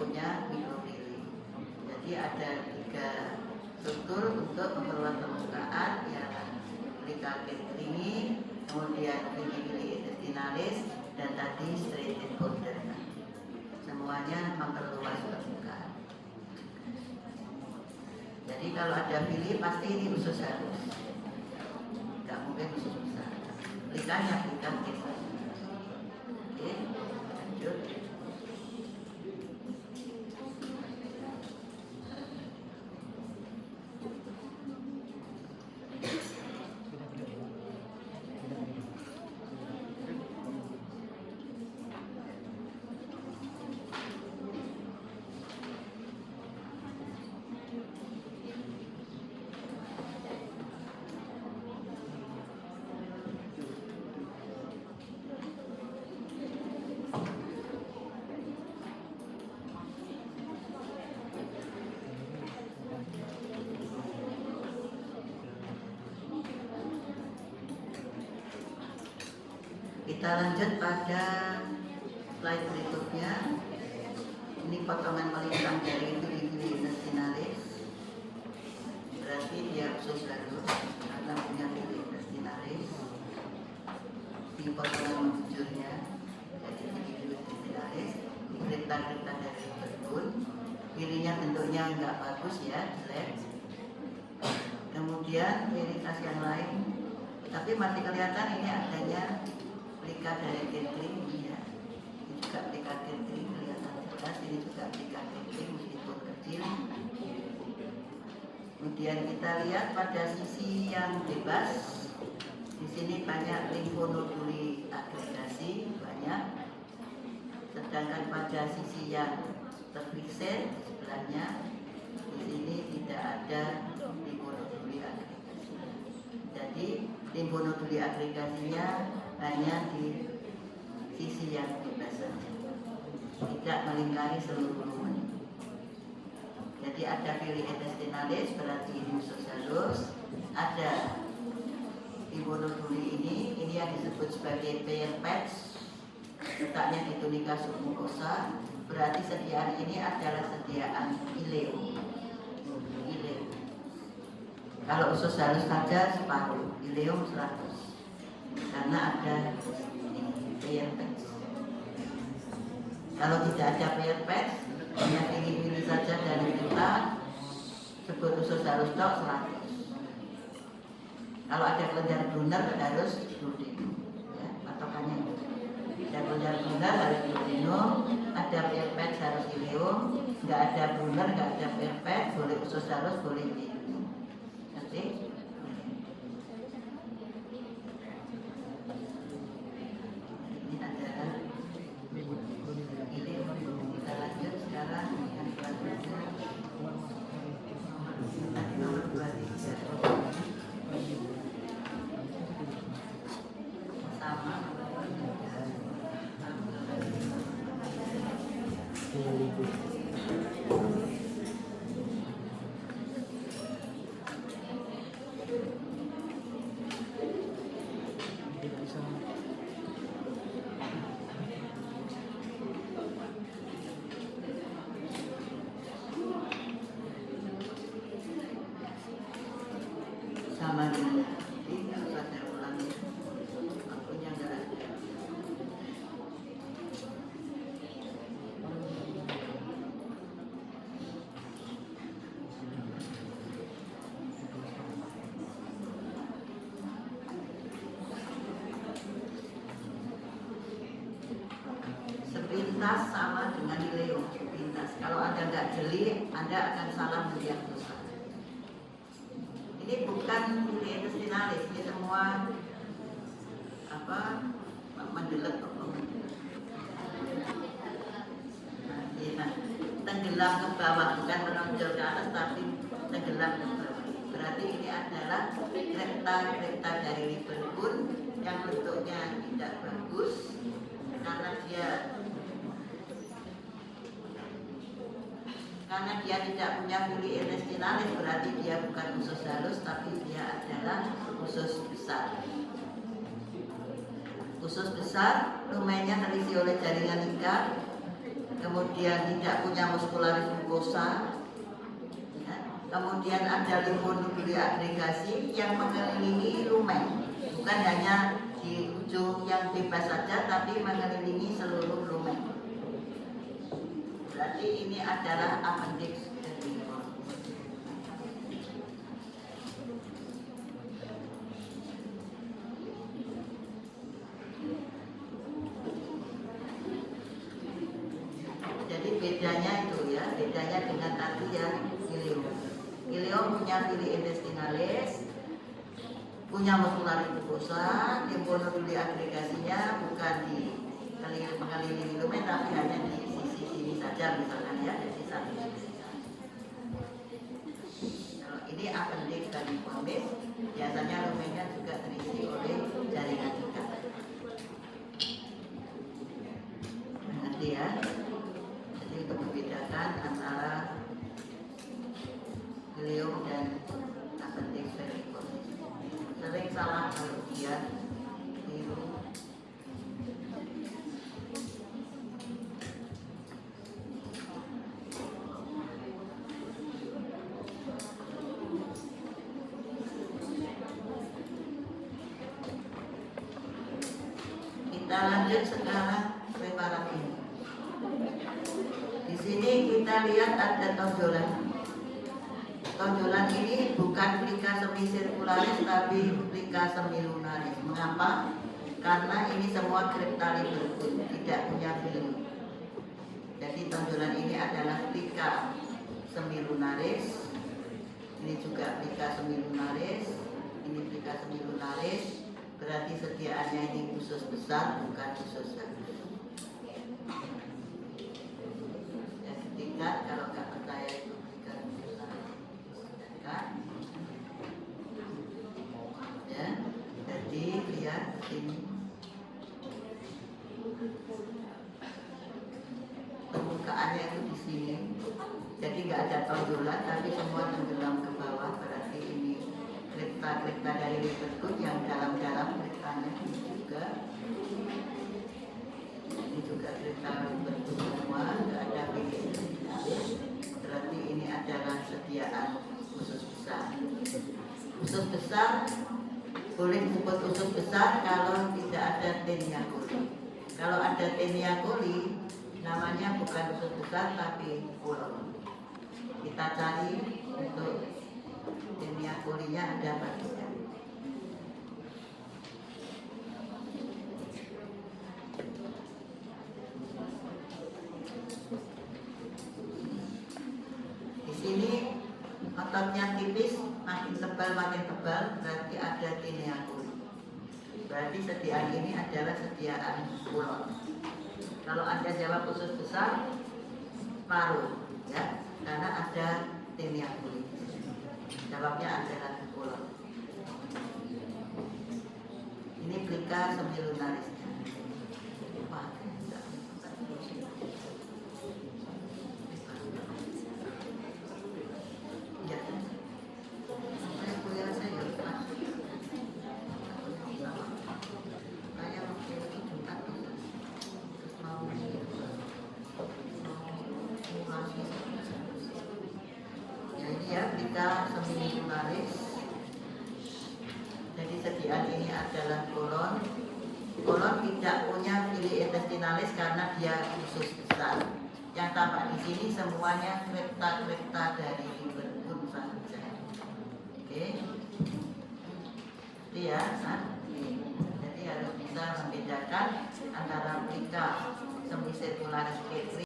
punya mikrofili. Jadi ada 3 struktur untuk memperluas permukaan, ya, plika kentringi, kemudian villi intestinalis, dan tadi striated border. Semuanya memperluas permukaan. Jadi kalau ada villi pasti ini usus halus, nggak mungkin usus besar. Plikanya plika kentringi. Oke, lanjut. Kita lanjut pada slide berikutnya. Ini potongan melintang dari villi intestinalis. Berarti dia usus halus karena punya villi intestinalis. Ini potongan membujurnya dari villi intestinalis. Ini kripta-kripta dari liverpun. Villinya bentuknya enggak bagus ya, jelek. Kemudian iritas yang lain, tapi masih kelihatan ini adanya plika dari kentring, ya. Ini juga plika kentring kelihatan jelas. Ini juga plika kentring meskipun kecil. Kemudian kita lihat pada sisi yang bebas, di sini banyak limfonoduli agregasi, banyak. Sedangkan pada sisi yang terfiksir di sebelahnya, di sini tidak ada limfonoduli agregasi. Jadi limfonoduli agregasinya hanya di sisi yang bebas saja, tidak melingkari seluruh lumen. Jadi ada villi intestinalis, berarti ini usus halus. Ada limfonoduli ini yang disebut sebagai pair patch, letaknya di tunika submucosa. Berarti sediaan ini adalah sediaan ileum. Kalau usus halus saja separuh, ileum 100. Karena ada pair patch. Kalau tidak ada pair patch, hanya villi saja dari kita sebut usus halus tok 100. Kalau ada kelenjar Brunner harus duodenum, ya, patokannya itu. Ada kelenjar Brunner harus duodenum, ada pair patch harus ileum, nggak ada Brunner, nggak ada pair patch, boleh usus halus, boleh ileum. Ngerti? Kita lanjut sekarang yang selanjutnya. Tadi nomor 23. Sama. Sama dengan ini, nggak usah saya ulangi. Waktunya nggak ada. Sepintas sama dengan ileum, sepintas. Kalau Anda nggak jeli, Anda akan salah mendiagnosa. Ini bukan villi intestinalis, ini semua mendelep. Nah, tenggelam ke bawah, bukan menonjol ke atas tapi tenggelam ke bawah. Berarti ini adalah kripta dari liverpun yang bentuknya tidak bagus karena dia tidak punya villi intestinalis, berarti dia bukan usus halus tapi dia adalah usus besar. Usus besar lumennya terisi oleh jaringan ikat, kemudian tidak punya muskularis mukosa, ya. Kemudian ada limfonoduli agregasi yang mengelilingi lumen, bukan hanya di ujung yang bebas saja, tapi mengelilingi seluruh lumen. Berarti ini adalah appendix vermiformis. Jadi bedanya itu ya, bedanya dengan tadi yang ileum. Ileum punya villi intestinalis, punya muskularis mukosa, limfonoduli agregasinya bukan di mengelilingi lumen, tapi hanya di sisi sini saja misalkan ya, di satu sisi. Kalau ini appendix vermiformis, biasanya lumennya juga terisi oleh jaringan ikat. Nanti ya. Untuk membedakan antara ileum dan appendix vermiformis. Sering salah kalau dia biru. Kita lanjut sekarang preparat ini. Di sini kita lihat ada tonjolan. Tonjolan ini bukan plika semisirkularis tapi plika semilunaris. Mengapa? Karena ini semua kriptali berkut, tidak punya villi. Jadi tonjolan ini adalah plika semilunaris. Ini juga plika semilunaris. Ini plika semilunaris. Berarti sediaannya ini usus besar, bukan usus halus. Kalau nggak percaya itu kan ya, jadi lihat sini permukaannya itu di sini, jadi nggak ada tonjolan tapi semua tenggelam ke bawah. Berarti ini kripta dari livergut yang dalam-dalam kriptanya ini juga kripta livergut semua, nggak ada villi. Berarti ini adalah sediaan usus besar. Usus besar boleh disebut usus besar kalau tidak ada Taenia coli. Kalau ada Taenia coli, namanya bukan usus besar tapi kolon. Kita cari untuk Taenia coli-nya ada pada. Ini ototnya tipis, makin tebal, berarti ada Taenia coli. Berarti sediaan ini adalah sediaan kolon. Kalau Anda jawab usus besar, paru, ya, karena ada Taenia coli. Jawabnya adalah kolon. Ini plika semilunaris. Plika semilunaris. Jadi sediaan ini adalah kolon. Kolon tidak punya villi intestinalis karena dia usus besar. Yang tampak di sini semuanya kripta dari livergut saja. Oke. Itu ya, jadi harus bisa membedakan antara plika semisirkularis P3